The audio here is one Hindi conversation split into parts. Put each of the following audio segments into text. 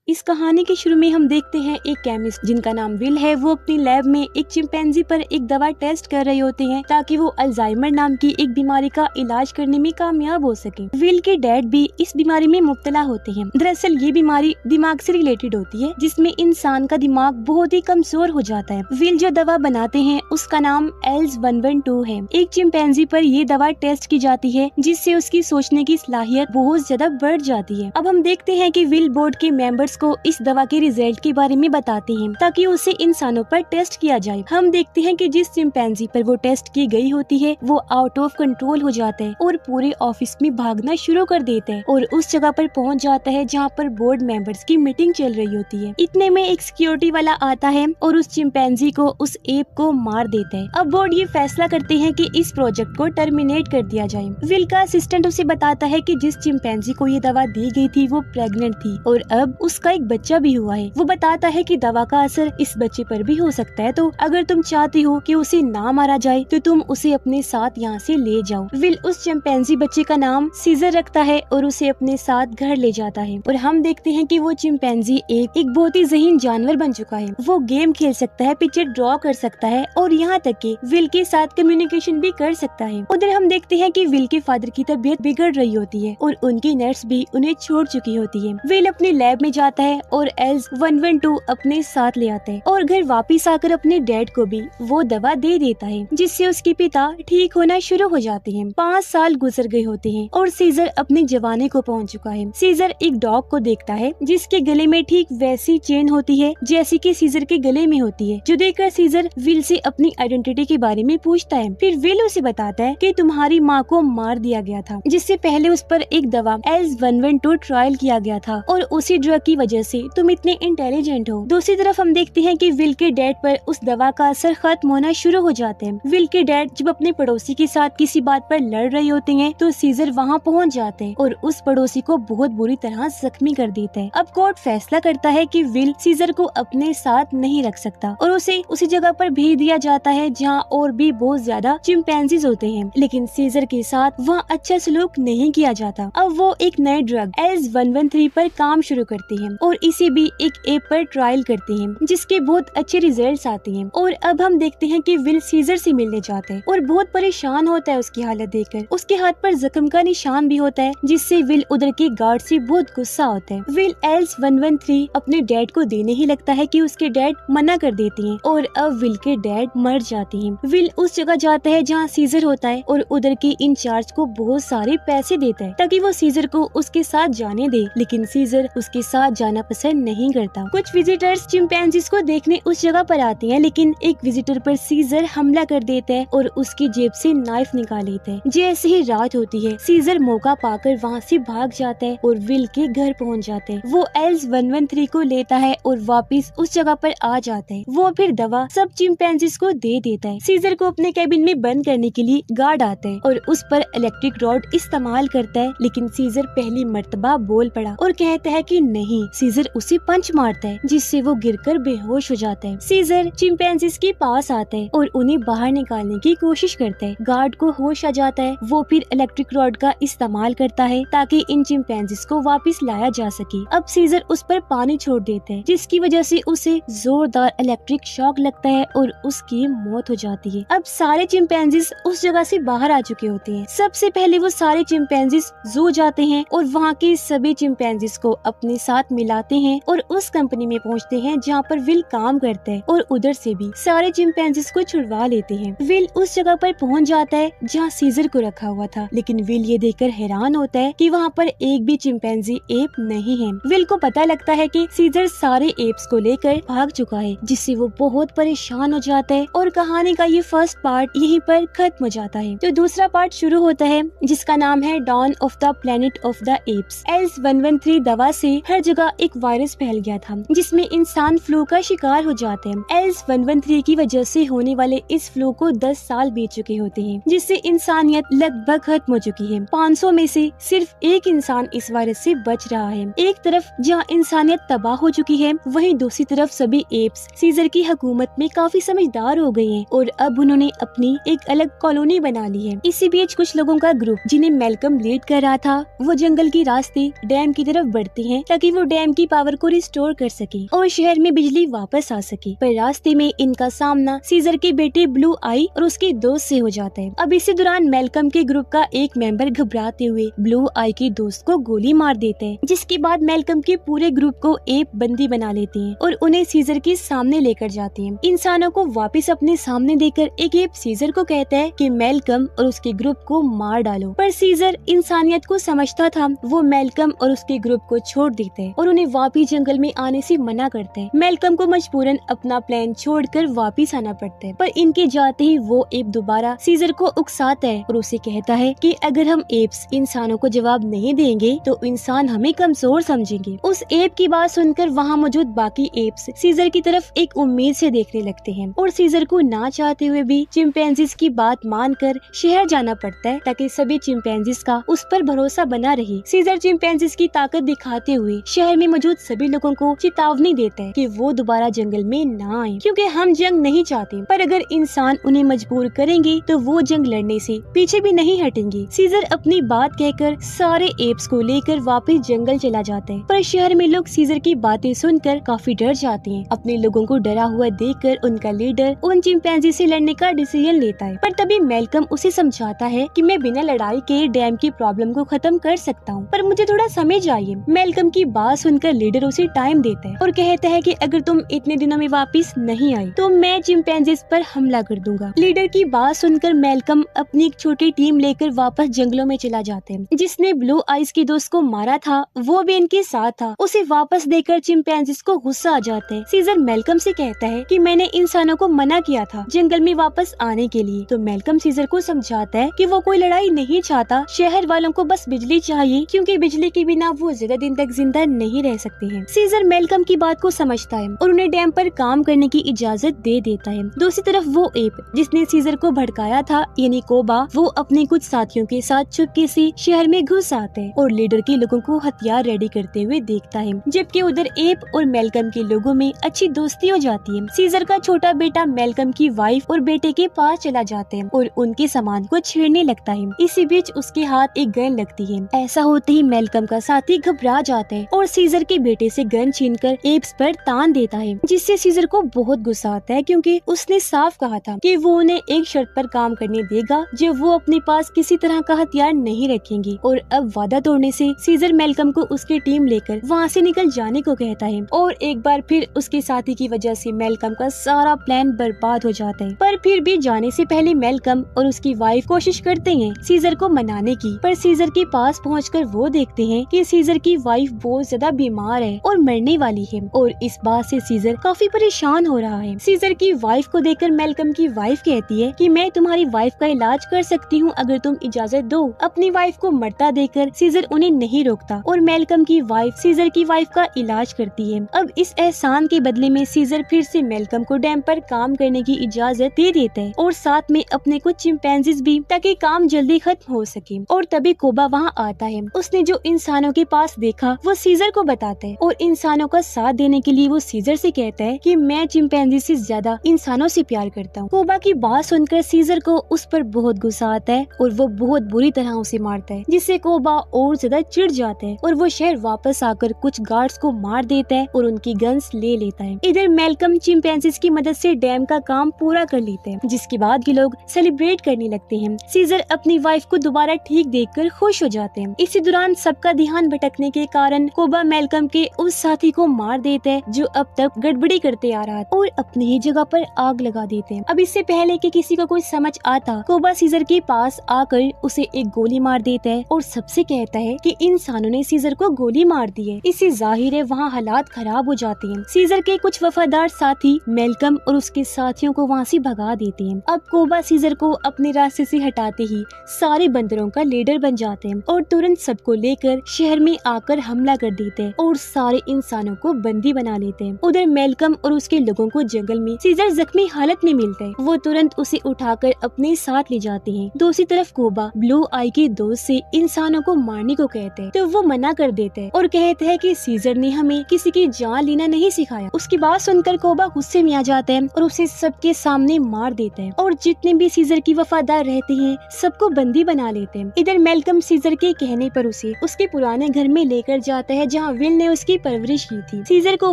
इस कहानी के शुरू में हम देखते हैं एक केमिस्ट जिनका नाम विल है। वो अपनी लैब में एक चिंपैंजी पर एक दवा टेस्ट कर रहे होते हैं ताकि वो अल्जाइमर नाम की एक बीमारी का इलाज करने में कामयाब हो सके। विल के डैड भी इस बीमारी में मुब्तला होते हैं। दरअसल ये बीमारी दिमाग से रिलेटेड होती है जिसमें इंसान का दिमाग बहुत ही कमजोर हो जाता है। विल जो दवा बनाते हैं उसका नाम ELS-112 है। एक चिंपैंजी पर ये दवा टेस्ट की जाती है जिससे उसकी सोचने की सलाहियत बहुत ज्यादा बढ़ जाती है। अब हम देखते हैं कि विल बोर्ड के मेंबर्स को इस दवा के रिजल्ट के बारे में बताते हैं ताकि उसे इंसानों पर टेस्ट किया जाए। हम देखते हैं कि जिस चिंपैंजी पर वो टेस्ट की गई होती है वो आउट ऑफ कंट्रोल हो जाता है और पूरे ऑफिस में भागना शुरू कर देता है और उस जगह पर पहुंच जाता है जहां पर बोर्ड मेंबर्स की मीटिंग चल रही होती है। इतने में एक सिक्योरिटी वाला आता है और उस चिंपैंजी को, उस एप को मार देता है। अब बोर्ड ये फैसला करते हैं कि इस प्रोजेक्ट को टर्मिनेट कर दिया जाए। विल का असिस्टेंट उसे बताता है कि जिस चिंपैंजी को ये दवा दी गई थी वो प्रेग्नेंट थी और अब उसका एक बच्चा भी हुआ है। वो बताता है कि दवा का असर इस बच्चे पर भी हो सकता है, तो अगर तुम चाहती हो कि उसे ना मारा जाए तो तुम उसे अपने साथ यहाँ से ले जाओ। विल उस चिंपैंजी बच्चे का नाम सीजर रखता है और उसे अपने साथ घर ले जाता है और हम देखते हैं कि वो चिंपैंजी एक बहुत ही ज़हीन जानवर बन चुका है। वो गेम खेल सकता है, पिक्चर ड्रॉ कर सकता है और यहाँ तक कि विल के साथ कम्युनिकेशन भी कर सकता है। उधर हम देखते हैं कि विल के फादर की तबीयत बिगड़ रही होती है और उनकी नर्स भी उन्हें छोड़ चुकी होती है। विल अपनी लैब में जाता है और ELS-112 अपने साथ ले आता है और घर वापिस आकर अपने डैड को भी वो दवा दे देता है जिससे उसके पिता ठीक होना शुरू हो जाते हैं। 5 साल गुजर गए होते हैं और सीजर अपने जवानी को पहुंच चुका है। सीजर एक डॉग को देखता है जिसके गले में ठीक वैसी चेन होती है जैसी कि सीजर के गले में होती है, जो देखकर सीजर विल से अपनी आइडेंटिटी के बारे में पूछता है। फिर विल उसे बताता है कि तुम्हारी माँ को मार दिया गया था जिससे पहले उस पर एक दवा ELS-112 ट्रायल किया गया था और उसी ड्रग की वजह से तुम इतने इंटेलिजेंट हो। दूसरी तरफ हम देखते हैं कि विल के डैड पर उस दवा का असर खत्म होना शुरू हो जाता है। विल के डैड जब अपने पड़ोसी के साथ किसी बात पर लड़ रहे होते हैं तो सीजर वहाँ पहुँच जाते हैं और उस पड़ोसी को बहुत बुरी तरह जख्मी कर देता है। अब कोर्ट फैसला करता है कि विल सीजर को अपने साथ नहीं रख सकता और उसे उसी जगह पर भेज दिया जाता है जहाँ और भी बहुत ज्यादा चिंपैंजीज होते हैं, लेकिन सीजर के साथ वहाँ अच्छा सलूक नहीं किया जाता। अब वो एक नए ड्रग ELS-113 पर काम शुरू करते हैं और इसे भी एक ऐप पर ट्रायल करते हैं जिसके बहुत अच्छे रिजल्ट्स आते हैं। और अब हम देखते हैं कि विल सीजर से मिलने जाता है और बहुत परेशान होता है उसकी हालत देखकर। उसके हाथ पर जख्म का निशान भी होता है जिससे विल उधर के गार्ड से बहुत गुस्सा होता है। विल ELS-113 अपने डैड को देने ही लगता है कि उसके डैड मना कर देते हैं और अब विल के डैड मर जाते हैं। विल उस जगह जाता है जहाँ सीजर होता है और उधर के इंचार्ज को बहुत सारे पैसे देता है ताकि वो सीजर को उसके साथ जाने दे, लेकिन सीजर उसके साथ जाना पसंद नहीं करता। कुछ विजिटर्स चिंपैंजीज को देखने उस जगह पर आते हैं, लेकिन एक विजिटर पर सीजर हमला कर देता है और उसकी जेब से नाइफ निकाल लेता है। जैसे ही रात होती है सीजर मौका पाकर वहाँ से भाग जाता है और विल के घर पहुँच जाते हैं। वो ELS-113 को लेता है और वापिस उस जगह पर आ जाता है। वो फिर दवा सब चिंपैंजीज को दे देता है। सीजर को अपने कैबिन में बंद करने के लिए गार्ड आता है और उस पर इलेक्ट्रिक रॉड इस्तेमाल करता है, लेकिन सीजर पहली मर्तबा बोल पड़ा और कहता है कि नहीं। सीजर उसे पंच मारता है जिससे वो गिरकर बेहोश हो जाता है। सीजर चिंपैंजीज के पास आता है और उन्हें बाहर निकालने की कोशिश करता है। गार्ड को होश आ जाता है। वो फिर इलेक्ट्रिक रॉड का इस्तेमाल करता है ताकि इन चिंपैंजीज को वापस लाया जा सके। अब सीजर उस पर पानी छोड़ देता है जिसकी वजह से उसे जोरदार इलेक्ट्रिक शॉक लगता है और उसकी मौत हो जाती है। अब सारे चिंपैंजीज उस जगह से बाहर आ चुके होते हैं। सबसे पहले वो सारे चिंपैंजीज जू जाते हैं और वहाँ के सभी चिंपैंजीज को अपने साथ मिलाते हैं और उस कंपनी में पहुँचते हैं जहाँ पर विल काम करता है और उधर से भी सारे चिंपैंजीज को छुड़वा लेते हैं। विल उस जगह पर पहुँच जाता है जहाँ सीजर को रखा हुआ था, लेकिन विल ये देखकर हैरान होता है कि वहाँ पर एक भी चिंपैंजी एप नहीं है। विल को पता लगता है कि सीजर सारे एप्स को लेकर भाग चुका है, जिससे वो बहुत परेशान हो जाता है और कहानी का ये फर्स्ट पार्ट यहीं पर खत्म हो जाता है। तो दूसरा पार्ट शुरू होता है जिसका नाम है Dawn of the Planet of the Apes. ELS-113 दवा से हर जगह एक वायरस फैल गया था जिसमें इंसान फ्लू का शिकार हो जाते हैं। ELS-113 की वजह से होने वाले इस फ्लू को 10 साल बीत चुके होते हैं, जिससे इंसानियत लगभग खत्म हो चुकी है। 500 में से सिर्फ एक इंसान इस वायरस से बच रहा है। एक तरफ जहाँ इंसानियत तबाह हो चुकी है, वहीं दूसरी तरफ सभी एप्स सीजर की हुकूमत में काफी समझदार हो गए हैं और अब उन्होंने अपनी एक अलग कॉलोनी बना ली है। इसी बीच कुछ लोगों का ग्रुप जिन्हें मैल्कम लीड कर रहा था, वो जंगल के रास्ते डैम की तरफ बढ़ते हैं ताकि वो डैम की पावर को रिस्टोर कर सके और शहर में बिजली वापस आ सके। पर रास्ते में इनका सामना सीजर के बेटे ब्लू आई और उसके दोस्त से हो जाता है। अब इसी दौरान मेलकम के ग्रुप का एक मेंबर घबराते हुए ब्लू आई के दोस्त को गोली मार देता है, जिसके बाद मेलकम के पूरे ग्रुप को एप बंदी बना लेते हैं और उन्हें सीजर के सामने लेकर जाते हैं। इंसानों को वापस अपने सामने देकर एक एप सीजर को कहता है कि मेलकम और उसके ग्रुप को मार डालो, पर सीजर इंसानियत को समझता था। वो मेलकम और उसके ग्रुप को छोड़ देता है और उन्हें वापिस जंगल में आने से मना करता है। मेलकम को मजबूरन अपना प्लान छोड़कर वापिस आना पड़ता है, पर इनके जाते ही वो एप दोबारा सीजर को उकसाता है और उसे कहता है कि अगर हम एप्स इंसानों को जवाब नहीं देंगे तो इंसान हमें कमजोर समझेंगे। उस एप की बात सुनकर वहाँ मौजूद बाकी एप्स सीजर की तरफ एक उम्मीद से देखने लगते हैं और सीजर को ना चाहते हुए भी चिंपैंजीज की बात मानकर शहर जाना पड़ता है ताकि सभी चिंपैंजीज का उस पर भरोसा बना रहे। सीजर चिंपैंजीज की ताकत दिखाते हुए शहर में मौजूद सभी लोगों को चेतावनी देता है कि वो दोबारा जंगल में ना आए, क्योंकि हम जंग नहीं चाहते, पर अगर इंसान उन्हें मजबूर करेंगे तो वो जंग लड़ने से पीछे भी नहीं हटेंगे। सीजर अपनी बात कहकर सारे एप्स को लेकर वापस जंगल चला जाता है, पर शहर में लोग सीजर की बातें सुनकर काफी डर जाते हैं। अपने लोगों को डरा हुआ देखकर उनका लीडर उन चिंपैंजी से लड़ने का डिसीजन लेता है, पर तभी मेलकम उसे समझाता है कि मैं बिना लड़ाई के डैम की प्रॉब्लम को खत्म कर सकता हूँ, पर मुझे थोड़ा समय चाहिए। मेलकम की बात सुनकर लीडर उसे टाइम देता है और कहता है कि अगर तुम इतने दिनों में वापस नहीं आई तो मैं चिंपैंजीज पर हमला कर दूंगा। लीडर की बात सुनकर मेलकम अपनी एक छोटी टीम लेकर वापस जंगलों में चला जाते हैं। जिसने ब्लू आइज के दोस्त को मारा था वो भी इनके साथ था। उसे वापस देखकर चिंपैंजीज को गुस्सा आ जाता है। सीजर मेलकम से कहता है कि मैंने इंसानों को मना किया था जंगल में वापस आने के लिए, तो मेलकम सीजर को समझाता है कि वो कोई लड़ाई नहीं चाहता, शहर वालों को बस बिजली चाहिए, क्योंकि बिजली के बिना वो ज्यादा दिन तक जिंदा नहीं रह सकते हैं। सीजर मेलकम की बात को समझता है और उन्हें डैम पर काम करने की इजाजत दे देता है। दूसरी तरफ वो एप जिसने सीजर को भड़काया था यानी कोबा, वो अपने कुछ साथियों के साथ चुपके से शहर में घुस आता है और लीडर के लोगों को हथियार रेडी करते हुए देखता है, जबकि उधर एप और मेलकम के लोगों में अच्छी दोस्ती हो जाती है। सीजर का छोटा बेटा मेलकम की वाइफ और बेटे के पास चला जाता है और उनके सामान को छेड़ने लगता है। इसी बीच उसके हाथ एक गन लगती है। ऐसा होते ही मेलकम का साथी घबरा जाता है और सीजर के बेटे से गन छीनकर एप्स पर तान देता है, जिससे सीजर को बहुत गुस्सा आता है, क्योंकि उसने साफ कहा था कि वो उन्हें एक शर्त पर काम करने देगा जब वो अपने पास किसी तरह का हथियार नहीं रखेंगे। और अब वादा तोड़ने से सीजर मेलकम को उसकी टीम लेकर वहाँ से निकल जाने को कहता है और एक बार फिर उसके साथी की वजह से मेलकम का सारा प्लान बर्बाद हो जाता है। पर फिर भी जाने से पहले मेलकम और उसकी वाइफ कोशिश करते हैं सीजर को मनाने की, पर सीजर के पास पहुंचकर वो देखते हैं कि सीजर की वाइफ बहुत ज्यादा बीमार है और मरने वाली है और इस बात से सीजर काफी परेशान हो रहा है। सीजर की वाइफ को देखकर मेलकम की वाइफ कहती है कि मैं तुम्हारी वाइफ का इलाज कर सकती हूँ अगर तुम इजाजत दो। अपनी वाइफ को मरता देखकर सीजर उन्हें नहीं रोकता और मेलकम की वाइफ सीजर की वाइफ का इलाज करती है। अब इस एहसान के बदले में सीजर फिर से मेलकम को डैम पर काम करने की इजाजत दे देता है और साथ में अपने कुछ चिंपैंजीज भी, ताकि काम जल्दी खत्म हो सके। और तभी कोबा वहाँ आता है। उसने जो इंसानों के पास देखा वो सीजर को बताता है और इंसानों का साथ देने के लिए वो सीजर से कहता है कि मैं चिंपैंजी से ज्यादा इंसानों से प्यार करता हूँ। कोबा की बात सुनकर सीजर को उस पर बहुत गुस्सा आता है और वो बहुत बुरी तरह उसे मारता है, जिससे कोबा और ज्यादा चिढ़ जाता है और वो शहर वापस आकर कुछ गार्ड्स को मार देता है और उनकी गन्स ले लेता है। इधर मेलकम चिंपैंजीज की मदद से डैम का काम पूरा कर लेते हैं, जिसके बाद ये लोग सेलिब्रेट करने लगते हैं। सीजर अपनी वाइफ को दोबारा ठीक देखकर खुश हो जाते हैं। इसी दौरान सबका ध्यान भटकने के कारण कोबा मेलकम के उस साथी को मार देता है जो अब तक गड़बड़ी करते आ रहा था और अपनी ही जगह पर आग लगा देते हैं। अब इससे पहले कि किसी को कुछ समझ आता, कोबा सीजर के पास आकर उसे एक गोली मार देता है और सबसे कहता है कि इंसानों ने सीजर को गोली मार दी है। इससे जाहिर है वहाँ हालात खराब हो जाते हैं। सीजर के कुछ वफादार साथी मेलकम और उसके साथियों को वहाँ से भगा देते हैं। अब कोबा सीजर को अपने रास्ते से हटाते ही सारे बंदरों का लीडर बन जाते हैं और तुरंत सबको लेकर शहर में आकर हमला कर देते हैं और सारे इंसानों को बंदी बना लेते हैं। उधर मेलकम और उसके लोगों को जंगल में सीजर जख्मी हालत में मिलता है। वो तुरंत उसे उठाकर अपने साथ ले जाते हैं। दूसरी तरफ कोबा ब्लू आई के दोस्त से इंसानों को मारने को कहते हैं, तो वो मना कर देते हैं और कहते हैं कि सीजर ने हमें किसी की जान लेना नहीं सिखाया। उसकी बात सुनकर कोबा गुस्से में आ जाता है और उसे सबके सामने मार देता है और जितने भी सीजर की वफादार रहते हैं सबको बंदी बना लेते हैं। इधर मेलकम सीजर के कहने पर उसे उसके पुराने घर में लेकर जाता है, जहाँ जहाँ विल ने उसकी परवरिश की थी। सीजर को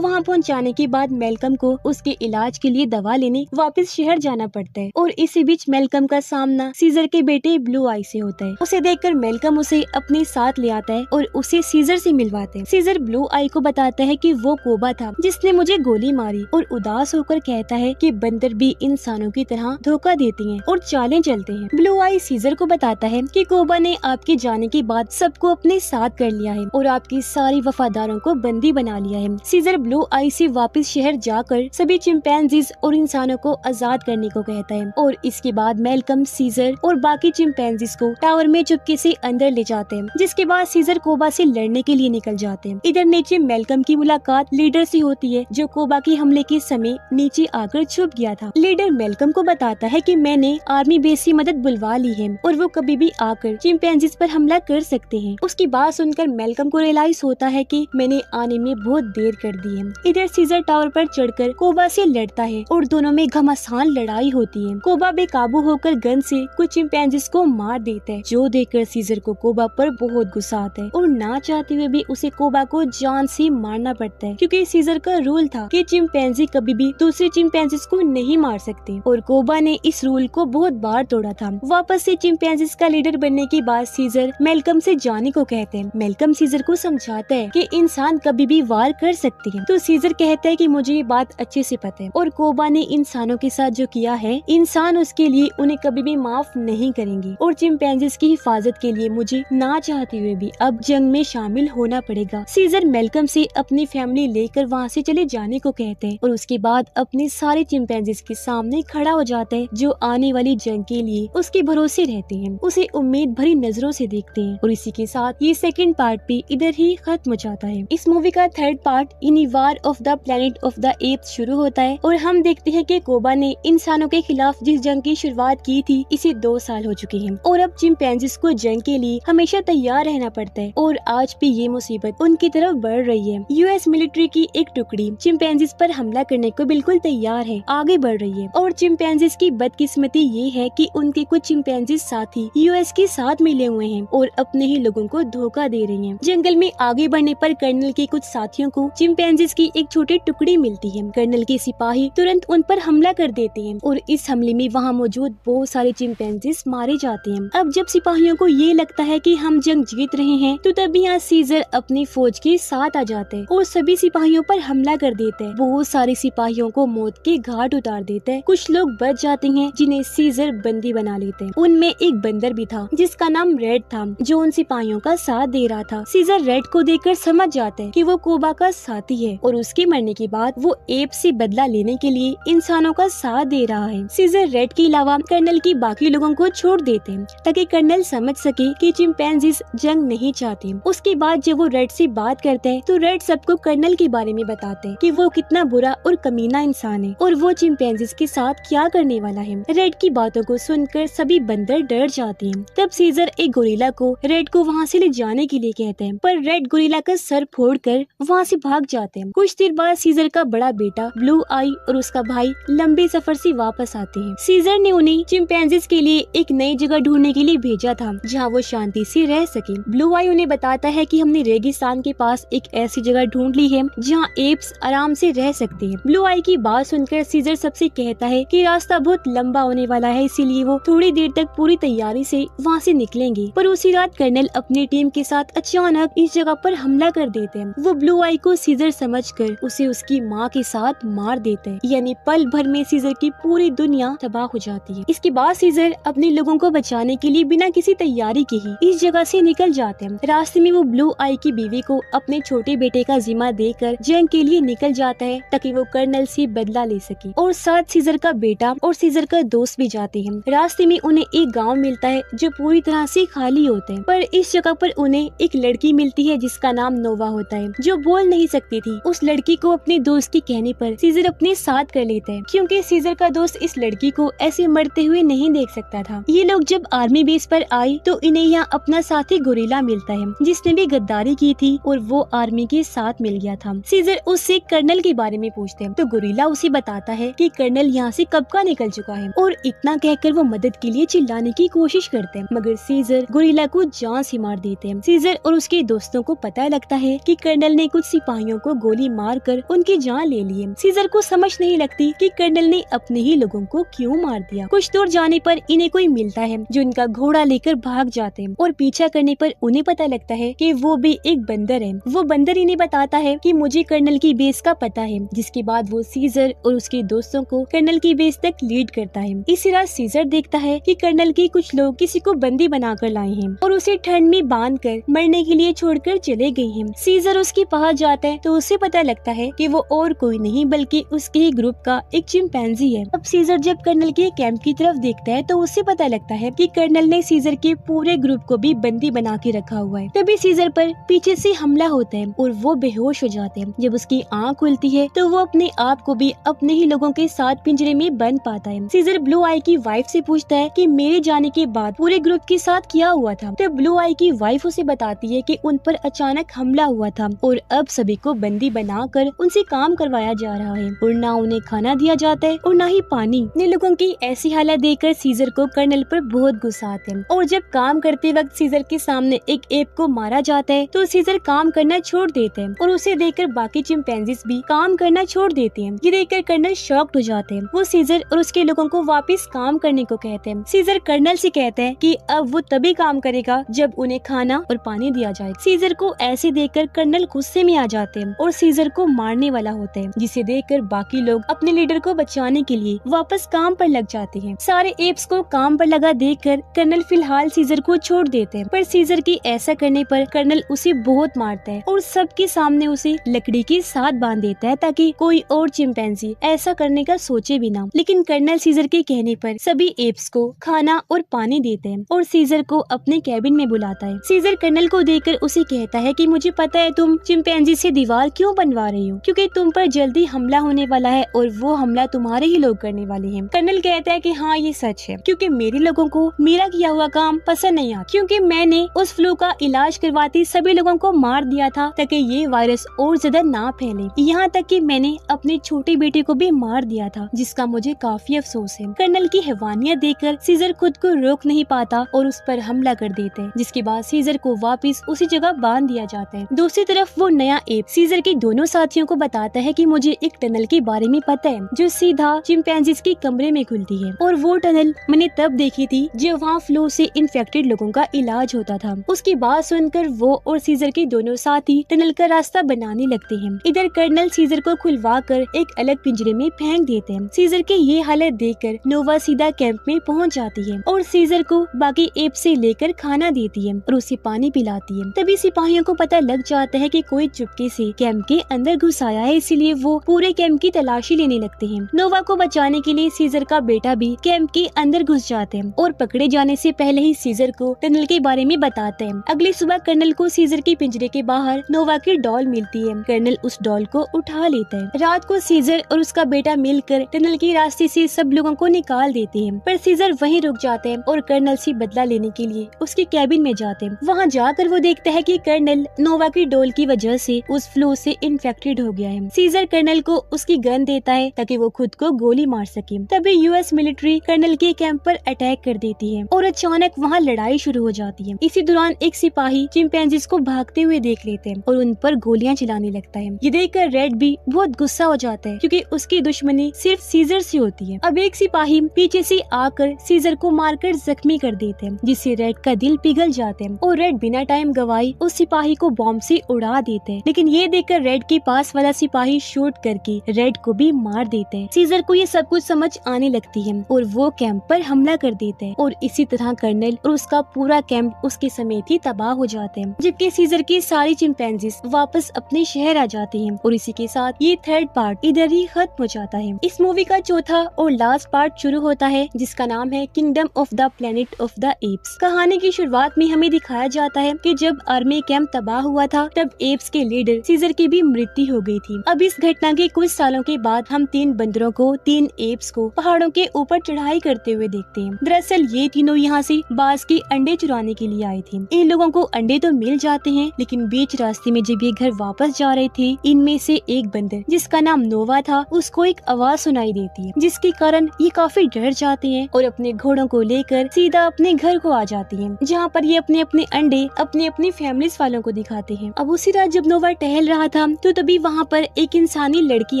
वहाँ पहुँचाने के बाद मेलकम को उसके इलाज के लिए दवा लेने वापस शहर जाना पड़ता है और इसी बीच मेलकम का सामना सीजर के बेटे ब्लू आई से होता है। उसे देखकर मेलकम उसे अपने साथ ले आता है और उसे सीजर से मिलवाते हैं। सीजर ब्लू आई को बताता है कि वो कोबा था जिसने मुझे गोली मारी और उदास होकर कहता है कि बंदर भी इंसानों की तरह धोखा देती हैं और चालें चलते हैं। ब्लू आई सीजर को बताता है कि कोबा ने आपके जाने के बाद सबको अपने साथ कर लिया है और आपकी सारी वफादारों को बंदी बना लिया है। सीजर ब्लू आई से वापस शहर जाकर सभी चिंपैंजीज और इंसानों को आजाद करने को कहता है और इसके बाद मेलकम सीजर और बाकी चिंपैंजीज को टावर में चुपके से अंदर ले जाते हैं, जिसके बाद सीजर कोबा से लड़ने के लिए निकल जाते हैं। इधर नीचे मेलकम की मुलाकात लीडर से होती है जो कोबा के हमले के समय नीचे आकर छुप गया था। लीडर मेलकम को बताता है कि मैंने आर्मी बेस की मदद बुलवा ली है और वो कभी भी आकर चिंपैंजीज पर हमला कर सकते हैं। उसकी बात सुनकर मेलकम को रियलाइज होता है कि मैंने आने में बहुत देर कर दी है। इधर सीजर टावर पर चढ़कर कोबा से लड़ता है और दोनों में घमासान लड़ाई होती है। कोबा बेकाबू होकर गन से कुछ चिंपैंजीज को मार देता है, जो देखकर सीजर को कोबा पर बहुत गुस्सा आता है और ना चाहते हुए भी उसे कोबा को जान से मारना पड़ता है, क्योंकि सीजर का रूल था कि चिंपैंजी कभी भी दूसरे चिंपैंजीज को नहीं मार सकते और कोबा ने इस रूल को बहुत बार तोड़ा था। वापस से चिंपैंजीज का लीडर बनने के बाद सीजर मेलकम से जाने को कहते हैं। मेलकम सीजर को समझाता है कि इंसान कभी भी वार कर सकते हैं, तो सीजर कहता है कि मुझे ये बात अच्छे से पता है और कोबा ने इंसानों के साथ जो किया है इंसान उसके लिए उन्हें कभी भी माफ नहीं करेंगे और चिंपैंजीज की हिफाजत के लिए मुझे ना चाहते हुए भी अब जंग में शामिल होना पड़ेगा। सीजर मेलकम से अपनी फैमिली लेकर वहाँ से चले जाने को कहते हैं और उसके बाद अपने सारे चिंपैंजीज के सामने खड़ा हो जाता है जो आने वाली जंग के लिए उसके भरोसे रहते हैं, उसे उम्मीद भरी नजरों से देखते हैं। और इसी के साथ ये सेकंड पार्ट भी इधर ही खत्म हो जाता है। इस मूवी का third part in war of the Planet of the apps शुरू होता है और हम देखते हैं कि कोबा ने इंसानों के खिलाफ जिस जंग की शुरुआत की थी इसे 2 साल हो चुके हैं और अब चिंपैंजीज को जंग के लिए हमेशा तैयार रहना पड़ता है और आज भी ये मुसीबत उनकी तरफ बढ़ रही है। यूएस मिलिट्री की एक टुकड़ी चिंपैंजीज पर हमला करने को बिल्कुल तैयार है, आगे बढ़ रही है और चिंपैंजीज की बदकिस्मती ये है कि उनके कुछ चिंपैंजीज साथी यूएस के साथ मिले हुए हैं और अपने ही लोगों को धोखा दे रहे हैं। जंगल में आगे बढ़ने पर कर्नल के कुछ साथियों को चिंपैंजीज की एक छोटी टुकड़ी मिलती है। कर्नल के सिपाही तुरंत उन पर हमला कर देते हैं और इस हमले में वहाँ मौजूद बहुत सारे चिंपैंजीज मारे जाते हैं। अब जब सिपाहियों को ये लगता है कि हम जंग जीत रहे हैं तो तभी यहाँ सीजर अपनी फौज के साथ आ जाते हैं और सभी सिपाहियों पर हमला कर देते हैं। बहुत सारे सिपाहियों को मौत के घाट उतार देते हैं। कुछ लोग बच जाते हैं जिन्हें सीजर बंदी बना लेते हैं। उनमें एक बंदर भी था जिसका नाम रेड था जो उन सिपाहियों का साथ दे रहा था। सीजर रेड को देखकर समझ जाता है कि वो कोबा का साथी है और उसके मरने के बाद वो एप से बदला लेने के लिए इंसानों का साथ दे रहा है। सीजर रेड के अलावा कर्नल की बाकी लोगों को छोड़ देते हैं ताकि कर्नल समझ सके कि चिंपैंजीज जंग नहीं चाहते। उसके बाद जब वो रेड से बात करता है तो रेड सबको कर्नल के बारे में बताते हैं कि वो कितना बुरा और कमीना इंसान है और वो चिंपैंजीज के साथ क्या करने वाला है। रेड की बातों को सुनकर सभी बंदर डर जाते हैं। तब सीजर एक गोरिल्ला को रेड को वहाँ से ले जाने के लिए कहते हैं, पर रेड गोरिल्ला का सर फोड़कर वहाँ से भाग जाते हैं। कुछ देर बाद सीजर का बड़ा बेटा ब्लू आई और उसका भाई लंबे सफर से वापस आते हैं। सीजर ने उन्हें चिंपैंजीज के लिए एक नई जगह ढूंढने के लिए भेजा था जहाँ वो शांति से रह सके। ब्लू आई उन्हें बताता है कि हमने रेगिस्तान के पास एक ऐसी जगह ढूंढ ली है जहाँ एप्स आराम से रह सकते हैं। ब्लू आई की बात सुनकर सीजर सबसे कहता है कि रास्ता बहुत लंबा होने वाला है, इसीलिए वो थोड़ी देर तक पूरी तैयारी से वहाँ से निकलेंगे। पर उसी रात कर्नल अपनी टीम के साथ अचानक इस जगह पर हमला कर देते हैं। वो ब्लू आई को सीजर समझकर उसे उसकी माँ के साथ मार देते हैं, यानी पल भर में सीजर की पूरी दुनिया तबाह हो जाती है। इसके बाद सीजर अपने लोगों को बचाने के लिए बिना किसी तैयारी के ही इस जगह से निकल जाते हैं। रास्ते में वो ब्लू आई की बीवी को अपने छोटे बेटे का जिम्मा देकर जंग के लिए निकल जाता है ताकि वो कर्नल से बदला ले सके और साथ सीजर का बेटा और सीजर का दोस्त भी जाते हैं। रास्ते में उन्हें एक गांव मिलता है जो पूरी तरह से खाली होता है, पर इस जगह पर उन्हें एक लड़की मिलती है जिसका नाम नोवा होता है जो बोल नहीं सकती थी। उस लड़की को अपने दोस्त के कहने पर सीजर अपने साथ कर लेता है क्योंकि सीजर का दोस्त इस लड़की को ऐसे मरते हुए नहीं देख सकता था। ये लोग जब आर्मी बेस पर आए तो इन्हें यहाँ अपना साथी गोरिल्ला मिलता है जिसने भी गद्दारी की थी और वो आर्मी के साथ मिल गया था। सीजर उससे कर्नल के बारे में पूछते हैं तो गोरिल्ला उसे बताता है कि कर्नल यहाँ से कब का निकल चुका है और इतना कहकर वो मदद के लिए चिल्लाने की कोशिश करते हैं, मगर सीजर गोरिल्ला को जान से मार देते हैं। सीजर और उसके दोस्तों को पता लगता है कि कर्नल ने कुछ सिपाहियों को गोली मारकर उनकी जान ले ली है। सीजर को समझ नहीं लगती कि कर्नल ने अपने ही लोगों को क्यों मार दिया। कुछ दूर जाने पर इन्हें कोई मिलता है जो इनका घोड़ा लेकर भाग जाते हैं और पीछा करने पर उन्हें पता लगता है कि वो भी एक बंदर है। वो बंदर इन्हें बताता है कि मुझे कर्नल की बेस का पता है, जिसके बाद वो सीजर और उसके दोस्तों को कर्नल की बेस तक लीड करता है। इसी रात सीजर देखता है कि कर्नल के कुछ लोग किसी को बंदी बनाकर लाए हैं और उसे ठंड में बांधकर मरने के लिए छोड़कर चले गए हैं। सीजर उसके पास जाता है तो उसे पता लगता है कि वो और कोई नहीं बल्कि उसके ही ग्रुप का एक चिंपैंजी है। अब सीजर जब कर्नल के कैंप की तरफ देखता है तो उसे पता लगता है कि कर्नल ने सीजर के पूरे ग्रुप को भी बंदी बना के रखा हुआ है। तभी सीजर पर पीछे से हमला होता है और वो बेहोश हो जाते हैं। जब उसकी आंख खुलती है तो वो अपने आप को भी अपने ही लोगों के साथ पिंजरे में बंद पाता है। सीजर ब्लू आई की वाइफ से पूछता है कि मेरे जाने के बाद पूरे ग्रुप के साथ क्या हुआ था। तब ब्लू आई की वाइफ उसे बताती है कि उन पर अचानक हमला हुआ था और अब सभी को बंदी बनाकर उनसे काम करवाया जा रहा है और ना उन्हें खाना दिया जाता है और ना ही पानी। इन लोगों की ऐसी हालत देखकर सीजर को कर्नल पर बहुत गुस्सा आता है और जब काम करते वक्त सीजर के सामने एक एप को मारा जाता है तो सीजर काम करना छोड़ देते हैं और उसे देखकर बाकी चिंपैंजीज भी काम करना छोड़ देते हैं। ये देखकर कर्नल शॉक्ड हो जाते हैं। वो सीजर और उसके लोगों को वापस काम करने को कहते हैं। सीजर कर्नल से कहते हैं कि अब वो तभी काम करेगा जब उन्हें खाना और पानी दिया जाए। सीजर को ऐसे देखकर कर्नल गुस्से में आ जाते हैं और सीजर को मारने वाला होता है, जिसे देखकर बाकी लोग अपने लीडर को बचाने के लिए वापस काम पर लग जाते हैं। सारे एप्स को काम पर लगा देखकर कर्नल फिलहाल सीजर को छोड़ देते हैं, पर सीजर की ऐसा करने पर कर्नल उसे बहुत मारता है और सबके सामने उसे लकड़ी के साथ बांध देता है ताकि कोई और चिंपैंजी ऐसा करने का सोचे भी ना। लेकिन कर्नल सीजर के कहने पर सभी एप्स को खाना और पानी देते हैं और सीजर को अपने कैबिन में बुलाता है। सीजर कर्नल को देखकर उसे कहता है कि मुझे पता है तुम चिंपैंजी से दीवार क्यों बनवा रही हो, क्योंकि तुम पर जल्दी हमला होने वाला है और वो हमला तुम्हारे ही लोग करने वाले हैं। कर्नल कहता है कि हाँ ये सच है, क्योंकि मेरे लोगों को मेरा किया हुआ काम पसंद नहीं आता, क्योंकि मैंने उस फ्लू का इलाज करवाते सभी लोगों को मार दिया था ताकि ये वायरस और ज्यादा ना फैले। यहाँ तक कि मैंने अपने छोटे बेटे को भी मार दिया था, जिसका मुझे काफी अफसोस है। कर्नल की हैवानियत देखकर सीजर खुद को रोक नहीं पाता और उस पर हमला कर देते हैं, जिसके बाद सीजर को वापस उसी जगह बांध दिया जाता है। दूसरी तरफ वो नया एप सीजर के दोनों साथियों को बताता है कि मुझे एक टनल के बारे में पता है जो सीधा चिंपैंजीज के कमरे में खुलती है और वो टनल मैंने तब देखी थी जब वहाँ फ्लू से इन्फेक्टेड लोगों का इलाज होता था। उसकी बात सुनकर वो और सीजर के दोनों साथी टनल का रास्ता बनाने लगते हैं। इधर कर्नल सीजर को खुलवा कर एक अलग पिंजरे में फेंक देते हैं। सीजर के ये हालत देखकर नोवा सीधा कैंप में पहुंच जाती है और सीजर को बाकी एप से लेकर खाना देती है और उसे पानी पिलाती है। तभी सिपाहियों को पता लग जाता है कि कोई चुपके से कैंप के अंदर घुस आया है, इसीलिए वो पूरे कैंप की तलाशी लेने लगते हैं। नोवा को बचाने के लिए सीजर का बेटा भी कैंप के अंदर घुस जाते हैं और पकड़े जाने से पहले ही सीजर को टनल के बारे में बताते हैं। अगली सुबह कर्नल को सीजर के पिंजरे के बाहर नोवा की डॉल मिलती है। कर्नल उस डॉल को उठा लेता है। रात को सीजर और उसका बेटा मिलकर टनल के रास्ते से सब लोगों को निकाल देते हैं, पर सीजर वहीं रुक जाते हैं और कर्नल से बदला लेने के लिए उसके कैबिन में जाते हैं। वहाँ जाकर वो देखता है कि कर्नल नोवा की डॉल की वजह से उस फ्लू से इन्फेक्टेड हो गया है। सीजर कर्नल को उसकी गन देता है ताकि वो खुद को गोली मार सके। तभी यूएस मिलिट्री कर्नल के कैंप पर अटैक कर देती है और अचानक वहाँ लड़ाई शुरू हो जाती है। इसी दौरान एक सिपाही चिंपैंजीज को भागते हुए देख लेते हैं और उन पर गोलियां चलाने लगता है। ये देखकर रेड भी बहुत गुस्सा हो जाता है क्योंकि उसकी दुश्मनी सिर्फ सीजर से होती है। अब एक सिपाही पीछे से आकर सीजर को मारकर जख्मी कर देते हैं, जिससे रेड का दिल पिघल जाते हैं और रेड बिना टाइम गवाए उस सिपाही को बॉम्ब से उड़ा देते हैं। लेकिन ये देखकर रेड के पास वाला सिपाही शूट करके रेड को भी मार देते हैं। सीजर को ये सब कुछ समझ आने लगती है और वो कैंप पर हमला कर देते हैं और इसी तरह कर्नल और उसका पूरा कैंप उसके समेत ही तबाह हो जाते हैं, जबकि सीजर की सारी चिंपैंजीज वापस अपने शहर आ जाते हैं। और इसी के साथ ये थर्ड पार्ट इधर ही खत्म हो जाता है। इस मूवी का चौथा और लास्ट पार्ट शुरू होता है जिसका नाम है kingdom of the Planet of the apps. कहानी की शुरुआत में हमें दिखाया जाता है कि जब आर्मी कैंप तबाह हुआ था तब एप्स के लीडर सीजर की भी मृत्यु हो गई थी। अब इस घटना के कुछ सालों के बाद हम 3 बंदरों को 3 एप्स को पहाड़ों के ऊपर चढ़ाई करते हुए देखते हैं। दरअसल ये तीनों यहाँ से बाज के अंडे चुराने के लिए आए थे। इन लोगों को अंडे तो मिल जाते हैं, लेकिन बीच रास्ते में जब ये घर वापस जा रहे थे इनमें से एक बंदर जिसका नाम नोवा था उसको एक आवाज सुनाई देती है, जिसके कारण ये काफी डर जाते हैं और अपने घोड़ों को लेकर सीधा अपने घर को आ जाती हैं, जहाँ पर ये अपने अपने अंडे अपनी अपनी फैमिलीज वालों को दिखाते हैं। अब उसी रात जब नोवा टहल रहा था तो तभी वहाँ पर एक इंसानी लड़की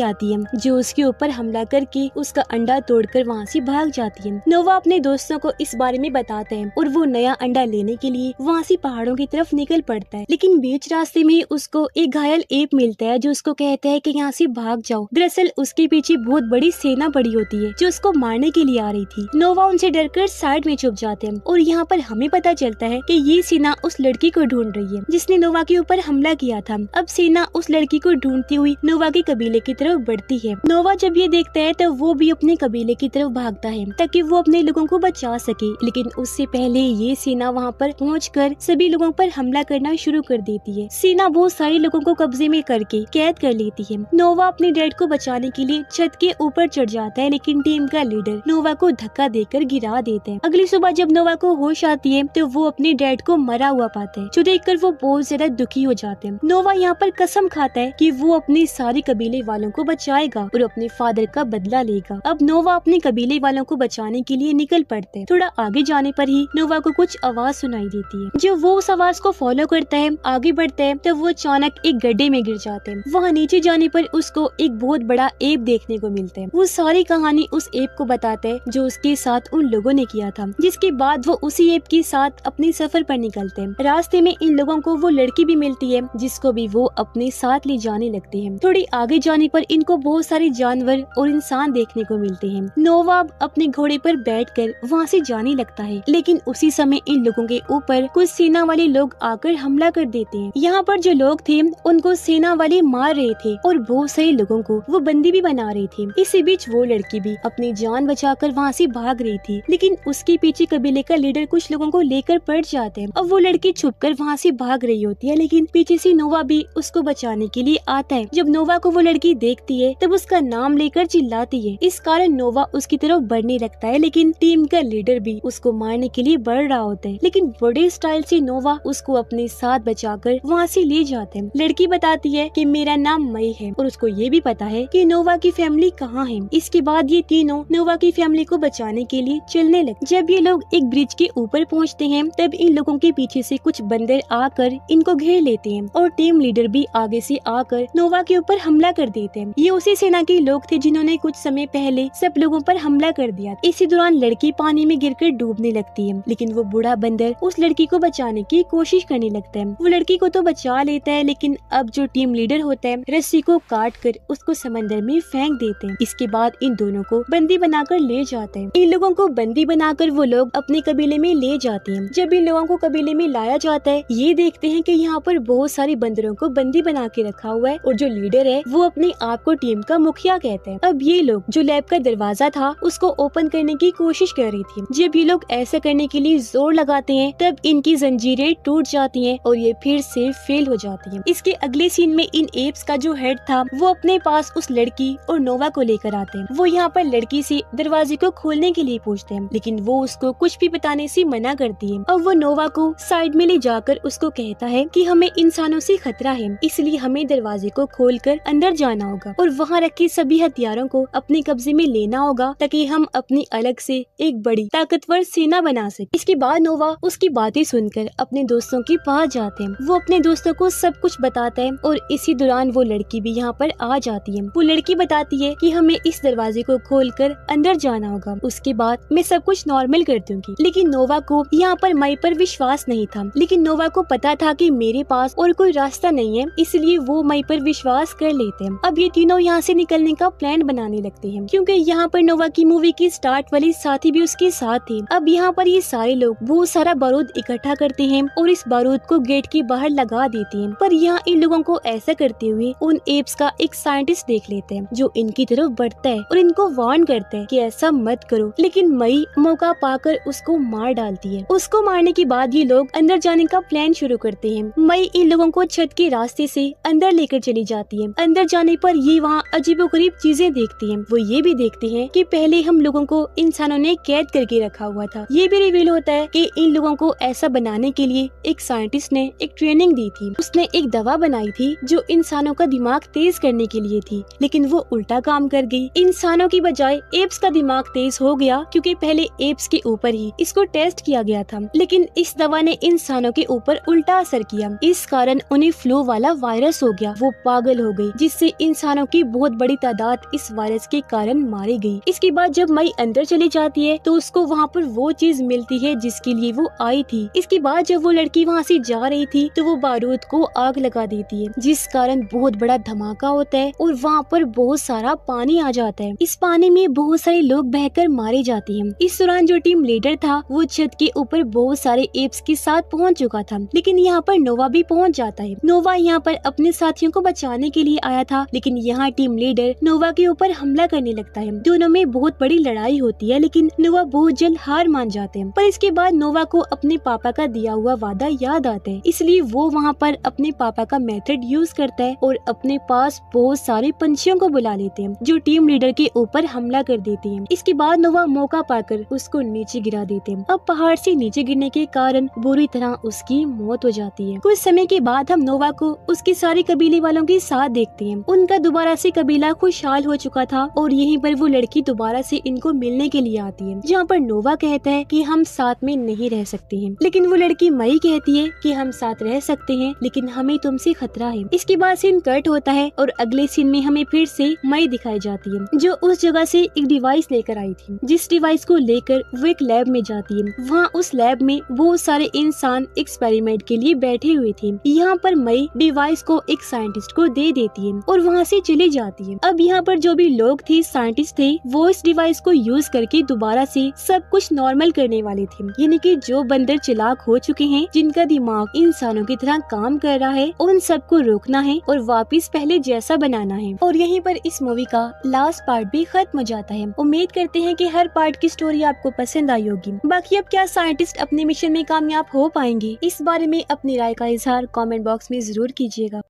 आती है जो उसके ऊपर हमला करके उसका अंडा तोड़कर वहाँ से भाग जाती है। नोवा अपने दोस्तों को इस बारे में बताते हैं और वो नया अंडा लेने के लिए वहाँ से पहाड़ों की तरफ निकल पड़ता है, लेकिन बीच रास्ते में उसको एक घायल एप मिलता है जो उसको कहता है कि यहाँ से भाग जाओ। दरअसल उसके पीछे बहुत बड़ी सेना पड़ी होती है जो उसको मारने के लिए आ रही थी। नोवा उनसे डरकर साइड में छुप जाते हैं और यहाँ पर हमें पता चलता है कि ये सेना उस लड़की को ढूंढ रही है जिसने नोवा के ऊपर हमला किया था। अब सेना उस लड़की को ढूंढती हुई नोवा के कबीले की तरफ बढ़ती है। नोवा जब ये देखता है तो वो भी अपने कबीले की तरफ भागता है ताकि वो अपने लोगों को बचा सके, लेकिन उससे पहले ये सेना वहाँ पर पहुंचकर सभी लोगों पर हमला करना शुरू कर देती है। सेना बहुत सारे लोगों को कब्जे में करके कैद कर लेती है। नोवा अपने डैड को बचाने के लिए छत के ऊपर चढ़ जाता है, लेकिन टीम का लीडर नोवा को धक्का देकर गिरा देता है। अगली सुबह जब नोवा को होश आती है तो वो अपने डैड को मरा हुआ पाता है, जो देखकर वो बहुत ज्यादा दुखी हो जाते हैं। नोवा यहाँ पर कसम खाता है कि वो अपने सारे कबीले वालों को बचाएगा और अपने फादर का बदला लेगा। अब नोवा अपने कबीले वालों को बचाने के लिए निकल पड़ते हैं। थोड़ा आगे जाने पर ही नोवा को कुछ आवाज सुनाई देती है। जब वो उस आवाज को फॉलो करता है, आगे बढ़ता है, तो वो अचानक एक गड्ढे में गिर जाते हैं। वहाँ नीचे जाने पर उसको एक बहुत बड़ा एप देखने को मिलता है। वो सारी कहानी उस एप को बताता है जो उसके साथ उन लोगों ने किया था, जिसके बाद वो उसी एप के साथ अपने सफर पर निकलते हैं। रास्ते में इन लोगों को वो लड़की भी मिलती है जिसको भी वो अपने साथ ले जाने लगते हैं। थोड़ी आगे जाने पर इनको बहुत सारे जानवर और इंसान देखने को मिलते हैं। नोवा अपने घोड़े पर बैठकर वहाँ से जाने लगता है, लेकिन उसी समय इन लोगों के ऊपर कुछ सेना वाले लोग आकर हमला कर देते हैं। यहाँ पर जो लोग थे उनको सेना वाले मार रहे थे और बहुत सारे लोगों को वो बंदी भी बना रहे थे। इसी बीच वो लड़की भी अपनी जान बचाकर वहाँ से भाग रही थी, लेकिन उसके पीछे कबीले का लीडर कुछ लोगों को लेकर पड़ जाते हैं। अब वो लड़की छुपकर वहाँ से भाग रही होती है, लेकिन पीछे से नोवा भी उसको बचाने के लिए आता है। जब नोवा को वो लड़की देखती है तब उसका नाम लेकर चिल्लाती है। इस कारण नोवा उसकी तरफ बढ़ने लगता है, लेकिन टीम का लीडर भी उसको मारने के लिए बढ़ रहा होता है, लेकिन बड़े स्टाइल से नोवा उसको अपने साथ बचाकर वहाँ से ले जाते हैं। लड़की बताती है कि मेरा नाम मई है और उसको ये भी पता है कि नोवा की फैमिली कहाँ है। इसके बाद ये तीनों नोवा की फैमिली को बचाने के लिए चलने लगे। जब ये लोग एक ब्रिज के ऊपर पहुँचते हैं तब इन लोगों के पीछे से कुछ बंदर आकर इनको घेर लेते हैं और टीम लीडर भी आगे से आकर नोवा के ऊपर हमला कर देते हैं। ये उसी सेना के लोग थे जिन्होंने कुछ समय पहले सब लोगों पर हमला कर दिया। इसी दौरान लड़की पानी में गिरकर डूबने लगती है, लेकिन वो बूढ़ा बंदर उस लड़की को बचाने की कोशिश करने लगता है। वो लड़की को तो बचा लेता है, लेकिन अब जो टीम लीडर होता है रस्सी को काट कर उसको समंदर में फेंक देते हैं। इसके बाद इन दोनों को बंदी बनाकर ले जाते हैं। इन लोगों को बंदी बनाकर वो लोग अपने कबीले में ले जाते हैं। जब इन लोगों को कबीले में लाया जाता है, ये देखते हैं कि यहाँ पर बहुत सारे बंदरों को बंदी बना के रखा हुआ है और जो लीडर है वो अपने आप को टीम का मुखिया कहते हैं। अब ये लोग जो लैब का दरवाजा था उसको ओपन करने की कोशिश कर रही थी। जब ये लोग ऐसा करने के लिए जोर लगाते हैं तब इनकी जंजीरें टूट जाती हैं और ये फिर से फेल हो जाती हैं। इसके अगले सीन में इन एप्स का जो हेड था वो अपने पास उस लड़की और नोवा को लेकर आते हैं। वो यहाँ पर लड़की से दरवाजे को खोलने के लिए पूछते हैं, लेकिन वो उसको कुछ भी बताने से मना करती है। अब वो नोवा को साइड में ले जाकर उसको कहता है कि हमें इंसानों से खतरा है, इसलिए हमें दरवाजे को खोलकर अंदर जाना होगा और वहाँ रखे सभी हथियारों को अपने कब्जे में लेना होगा ताकि हम अपनी अलग से एक बड़ी ताकतवर सेना बना सके। इसके बाद नोवा उसकी बातें सुनकर अपने दोस्तों के पास जाते हैं। वो अपने दोस्तों को सब कुछ बताता है और इसी दौरान वो लड़की भी यहाँ पर आ जाती है। वो लड़की बताती है कि हमें इस दरवाजे को खोलकर अंदर जाना होगा, उसके बाद मैं सब कुछ नॉर्मल कर दूंगी। लेकिन नोवा को यहाँ पर मई पर विश्वास नहीं था, लेकिन नोवा को पता था कि मेरे पास और कोई रास्ता नहीं है, इसलिए वो मई पर विश्वास कर लेते हैं। अब ये तीनों यहाँ से निकलने का प्लान बनाने लगते हैं, क्योंकि यहाँ पर नोवा की मूवी की स्टार्ट वाली साथी भी उसके साथ थे। अब यहाँ पर ये सारे लोग बहुत सारा बारूद इकट्ठा करते हैं और इस बारूद को गेट के बाहर लगा देते हैं। पर यहाँ इन लोगों को ऐसा करते हुए उन एप्स का एक साइंटिस्ट देख लेते हैं जो इनकी तरफ बढ़ता है और इनको वार्न करता है कि ऐसा मत करो, लेकिन मई मौका पाकर उसको मार डालती है। उसको मारने के बाद ये लोग अंदर जाने का प्लान शुरू करते हैं। मई इन लोगों को छत के रास्ते से अंदर लेकर चली जाती है। अंदर जाने पर ये वहाँ अजीबोगरीब चीजें देखती हैं। वो ये भी देखते हैं कि पहले हम लोगों को इंसानों ने कैद करके रखा हुआ था। ये भी रिवील होता है कि इन लोगों को ऐसा बनाने के लिए एक साइंटिस्ट ने एक ट्रेनिंग दी थी। उसने एक दवा बनाई थी जो इंसानों का दिमाग तेज करने के लिए थी, लेकिन वो उल्टा काम कर गई। इंसानों की बजाय एप्स का दिमाग तेज हो गया, क्योंकि पहले एप्स के ऊपर ही इसको टेस्ट किया गया था, लेकिन इस दवा ने इंसानों के ऊपर उल्टा असर किया। इस कारण उन्हें फ्लू वाला वायरस हो गया। वो पागल हो गई, जिससे इंसानों की बहुत बड़ी तादाद इस वायरस के कारण मारी गई। इसके बाद जब मई अंदर चली जाती है तो उसको वहाँ पर वो चीज मिलती है जिसके लिए वो आई थी। इसके बाद जब वो लड़की वहाँ से जा रही थी तो वो बारूद को आग लगा देती है, जिस कारण बहुत बड़ा धमाका होता है और वहाँ पर बहुत सारा पानी आ जाता है। इस पानी में बहुत सारे लोग बहकर मारे जाते हैं। इस दौरान जो टीम लीडर था वो छत के ऊपर बहुत सारे एप्स के साथ पहुँच चुका था, लेकिन यहाँ पर नोवा भी पहुँच जाता है। नोवा यहाँ पर अपने साथियों को बचाने के लिए आया था, लेकिन यहाँ टीम लीडर नोवा के ऊपर हमला करने लगता है। दोनों में बहुत बड़ी लड़ाई होती है, लेकिन नोवा बहुत जल्द हार मान जाते हैं। पर इसके बाद नोवा को अपने पापा का दिया हुआ वादा याद आता है, इसलिए वो वहाँ पर अपने पापा का मेथड यूज करता है और अपने पास बहुत सारे पंछियों को बुला लेते हैं जो टीम लीडर के ऊपर हमला कर देते हैं। इसके बाद नोवा मौका पाकर उसको नीचे गिरा देते हैं। अब पहाड़ से नीचे गिरने के कारण बुरी तरह उसकी मौत हो जाती है। कुछ समय के बाद हम नोवा को उसके सारे कबीले वालों के साथ देखते हैं। उनका दोबारा से कबीला खुशहाल हो चुका था और यहीं पर वो लड़की दोबारा से इनको मिलने के लिए आती है, जहाँ पर नोवा कहता है कि हम साथ में नहीं रह सकते हैं, लेकिन वो लड़की मई कहती है कि हम साथ रह सकते हैं, लेकिन हमें तुमसे खतरा है। इसके बाद सीन कट होता है और अगले सीन में हमें फिर से मई दिखाई जाती है, जो उस जगह से एक डिवाइस लेकर आई थी। जिस डिवाइस को लेकर वो एक लैब में जाती है। वहाँ उस लैब में बहुत सारे इंसान एक्सपेरिमेंट के लिए बैठे हुए थे। यहाँ पर मई डिवाइस को एक साइंटिस्ट को दे देती है और वहाँ से चली जाती है। अब यहाँ पर जो भी लोग थे, साइंटिस्ट थे, वो इस डिवाइस को यूज करके दोबारा से सब कुछ नॉर्मल करने वाले थे। यानी कि जो बंदर चालाक हो चुके हैं, जिनका दिमाग इंसानों की तरह काम कर रहा है, उन सबको रोकना है और वापस पहले जैसा बनाना है। और यहीं पर इस मूवी का लास्ट पार्ट भी खत्म हो जाता है। उम्मीद करते हैं कि हर पार्ट की स्टोरी आपको पसंद आई होगी। बाकी अब क्या साइंटिस्ट अपने मिशन में कामयाब हो पाएंगे, इस बारे में अपनी राय का इजहार कमेंट बॉक्स में जरूर कीजिएगा।